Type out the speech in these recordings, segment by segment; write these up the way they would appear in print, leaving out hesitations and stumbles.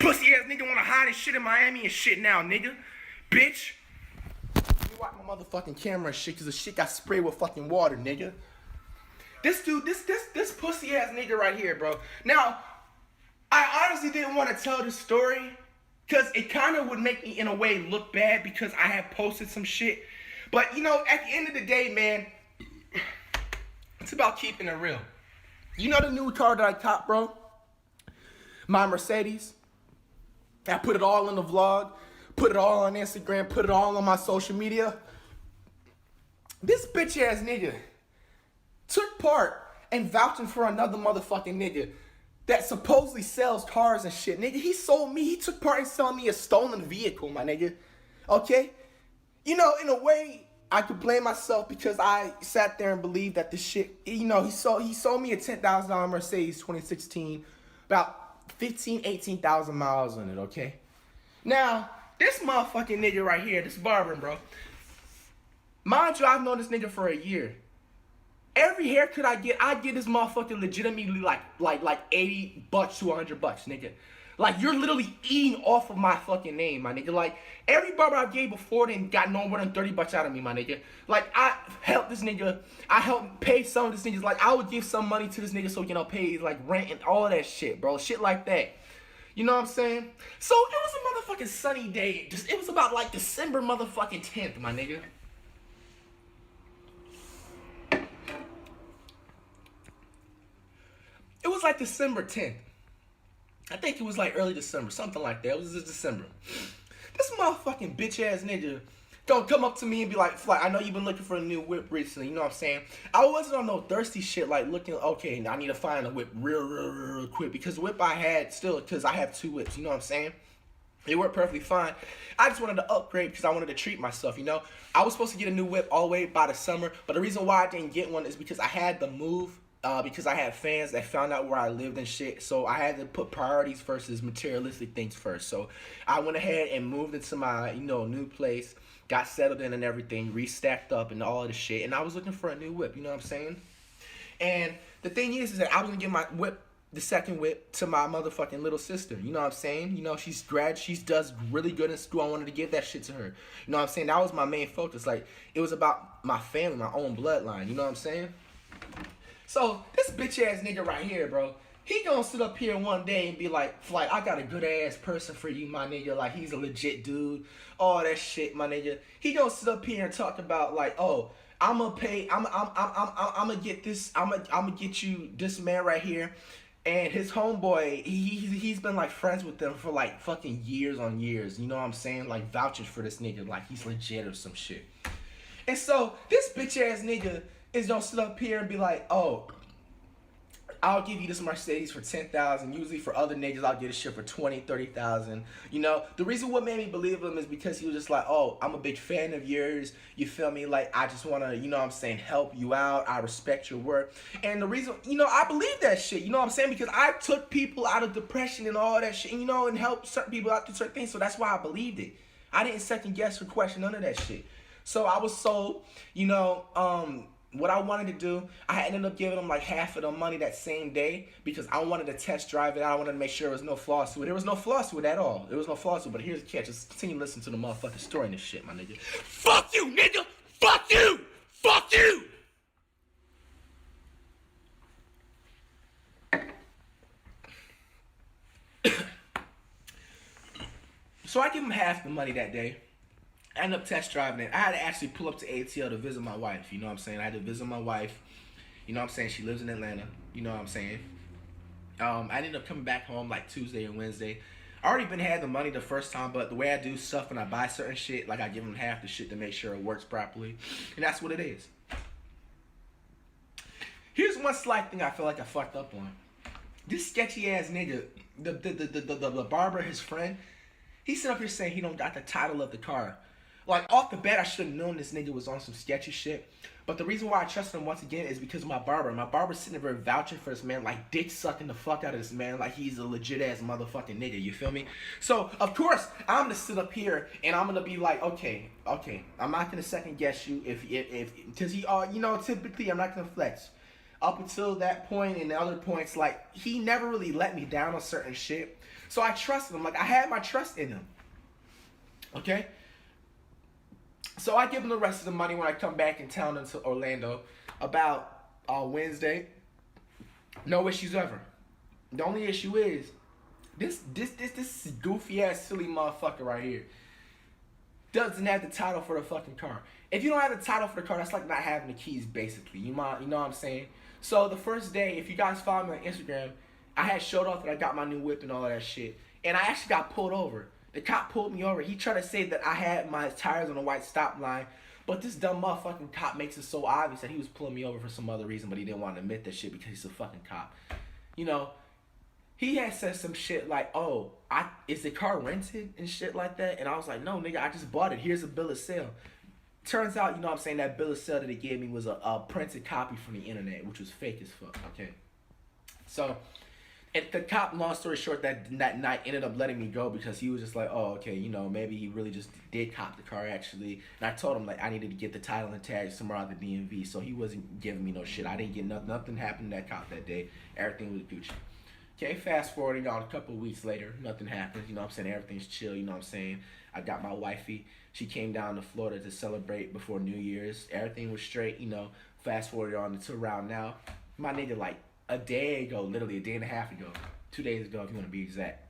Pussy ass nigga wanna hide his shit in Miami and shit now, nigga. Bitch. Let me watch my motherfucking camera and shit, cause the shit got sprayed with fucking water, nigga. This dude, this pussy ass nigga right here, bro. Now, I honestly didn't want to tell this story, cause it kind of would make me in a way look bad because I have posted some shit. But you know, at the end of the day, man, it's about keeping it real. You know the new car that I caught, bro? My Mercedes. I put it all in the vlog, put it all on Instagram, put it all on my social media. This bitch ass nigga took part in vouching for another motherfucking nigga that supposedly sells cars and shit. Nigga, he took part in selling me a stolen vehicle, my nigga. Okay? You know, in a way, I could blame myself because I sat there and believed that this shit, you know, he sold me a $10,000 Mercedes 2016, about 18,000 miles on it, okay? Now, this motherfucking nigga right here, this barber, bro. Mind you, I've known this nigga for a year. Every haircut I get this motherfucker legitimately like $80 to $100, nigga. Like, you're literally eating off of my fucking name, my nigga. Like, every barber I gave before then got no more than $30 out of me, my nigga. Like, I helped this nigga. I helped pay some of this niggas. Like, I would give some money to this nigga so, you know, pay, like, rent and all of that shit, bro. Shit like that. You know what I'm saying? So, it was a motherfucking sunny day. It was about, like, December motherfucking 10th, my nigga. It was, like, December 10th. I think it was like early December, something like that. It was just December. This motherfucking bitch ass nigga don't come up to me and be like, Flight, I know you've been looking for a new whip recently, you know what I'm saying? I wasn't on no thirsty shit like looking, okay, I need to find a whip real quick, because the whip I had still, because I have two whips, you know what I'm saying? They work perfectly fine. I just wanted to upgrade because I wanted to treat myself, you know? I was supposed to get a new whip all the way by the summer, but the reason why I didn't get one is because I had to move. Because I had fans that found out where I lived and shit. So I had to put priorities versus materialistic things first. So I went ahead and moved into my, you know, new place. Got settled in and everything. Restacked up and all of the shit. And I was looking for a new whip. You know what I'm saying? And the thing is that I was going to give my whip, the second whip, to my motherfucking little sister. You know what I'm saying? You know, she does really good in school. I wanted to give that shit to her. You know what I'm saying? That was my main focus. Like, it was about my family, my own bloodline. You know what I'm saying? So, this bitch ass nigga right here, bro, he gonna sit up here one day and be like, Flight, I got a good ass person for you, my nigga. Like, he's a legit dude. All that shit, my nigga. He gonna sit up here and talk about, like, oh, I'm gonna get this, I'm gonna get you this man right here. And his homeboy, he's been, like, friends with them for, like, fucking years on years. You know what I'm saying? Like, vouching for this nigga like he's legit or some shit. And so, this bitch ass nigga is gonna sit up here and be like, oh, I'll give you this Mercedes for $10,000. Usually for other niggas, I'll get a shit for $20,000, $30,000. You know, the reason what made me believe him is because he was just like, oh, I'm a big fan of yours. You feel me? Like, I just wanna, you know what I'm saying, help you out. I respect your work. And the reason, you know, I believe that shit. You know what I'm saying? Because I took people out of depression and all that shit, you know, and helped certain people out through certain things. So that's why I believed it. I didn't second guess or question none of that shit. So I was so, you know, what I wanted to do, I ended up giving him like half of the money that same day because I wanted to test drive it out. I wanted to make sure there was no flaws to it. There was no flaws to it at all. There was no flaws to it, but here's the catch. Just continue listening to the motherfucking story and this shit, my nigga. Fuck you, nigga! Fuck you! Fuck you! So I give him half the money that day. I ended up test driving it. I had to actually pull up to ATL to visit my wife. You know what I'm saying? I had to visit my wife. You know what I'm saying? She lives in Atlanta. You know what I'm saying? I ended up coming back home like Tuesday and Wednesday. I already been had the money the first time, but the way I do stuff when I buy certain shit, like I give them half the shit to make sure it works properly. And that's what it is. Here's one slight thing I feel like I fucked up on. This sketchy ass nigga, the barber, his friend, he sit up here saying he don't got the title of the car. Like, off the bat, I should have known this nigga was on some sketchy shit. But the reason why I trust him once again is because of my barber. My barber's sitting there vouching for this man, like dick sucking the fuck out of this man, like he's a legit ass motherfucking nigga, you feel me? So, of course, I'm gonna sit up here and I'm gonna be like, okay, I'm not gonna second guess you because he, you know, typically I'm not gonna flex. Up until that point and the other points, like, he never really let me down on certain shit. So I trusted him. Like, I had my trust in him. Okay? So I give him the rest of the money when I come back in town into Orlando about Wednesday. No issues ever. The only issue is this goofy ass silly motherfucker right here doesn't have the title for the fucking car. If you don't have the title for the car, that's like not having the keys, basically. You know what I'm saying? So the first day, if you guys follow me on Instagram, I had showed off that I got my new whip and all that shit, and I actually got pulled over. The cop pulled me over. He tried to say that I had my tires on a white stop line, but this dumb motherfucking cop makes it so obvious that he was pulling me over for some other reason, but he didn't want to admit that shit because he's a fucking cop. You know, he had said some shit like, oh, is the car rented and shit like that? And I was like, no, nigga, I just bought it. Here's a bill of sale. Turns out, you know what I'm saying, that bill of sale that he gave me was a printed copy from the internet, which was fake as fuck, okay? So, and the cop, long story short, that night ended up letting me go because he was just like, oh, okay, you know, maybe he really just did cop the car, actually. And I told him, like, I needed to get the title and tag somewhere out the DMV, so he wasn't giving me no shit. I didn't get nothing happened to that cop that day. Everything was Gucci. Okay, fast forwarding on a couple of weeks later, nothing happens, you know what I'm saying, everything's chill, you know what I'm saying. I got my wifey, she came down to Florida to celebrate before New Year's, everything was straight, you know, fast forwarded on to around now. My nigga, like, a day ago, literally a day and a half ago, 2 days ago if you want to be exact.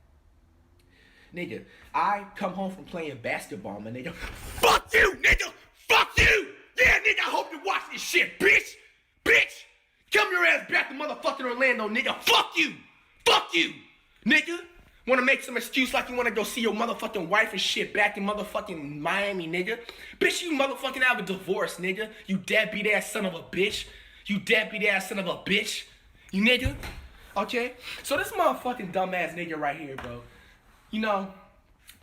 Nigga, I come home from playing basketball, my nigga. Fuck you, nigga! Fuck you! Yeah, nigga, I hope you watch this shit, bitch! Bitch! Come your ass back to motherfucking Orlando, nigga! Fuck you! Fuck you, nigga. Want to make some excuse like you want to go see your motherfucking wife and shit back in motherfucking Miami, nigga. Bitch, you motherfucking have a divorce, nigga. You deadbeat ass son of a bitch. You deadbeat ass son of a bitch. You nigga. Okay? So this motherfucking dumbass nigga right here, bro. You know,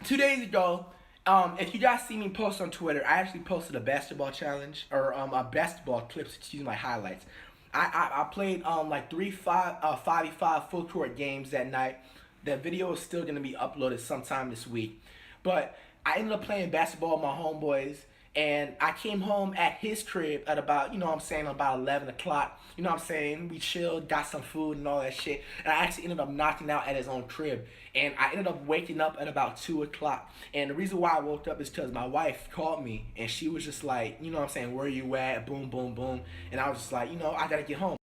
2 days ago, if you guys see me post on Twitter, I actually posted a basketball challenge, or a basketball clips, excuse me, my highlights. I played like 5v5 full court games that night. That video is still going to be uploaded sometime this week. But I ended up playing basketball with my homeboys. And I came home at his crib at about, you know what I'm saying, about 11 o'clock. You know what I'm saying? We chilled, got some food and all that shit. And I actually ended up knocking out at his own crib. And I ended up waking up at about 2 o'clock. And the reason why I woke up is because my wife called me. And she was just like, you know what I'm saying, where you at? Boom, boom, boom. And I was just like, you know, I got to get home.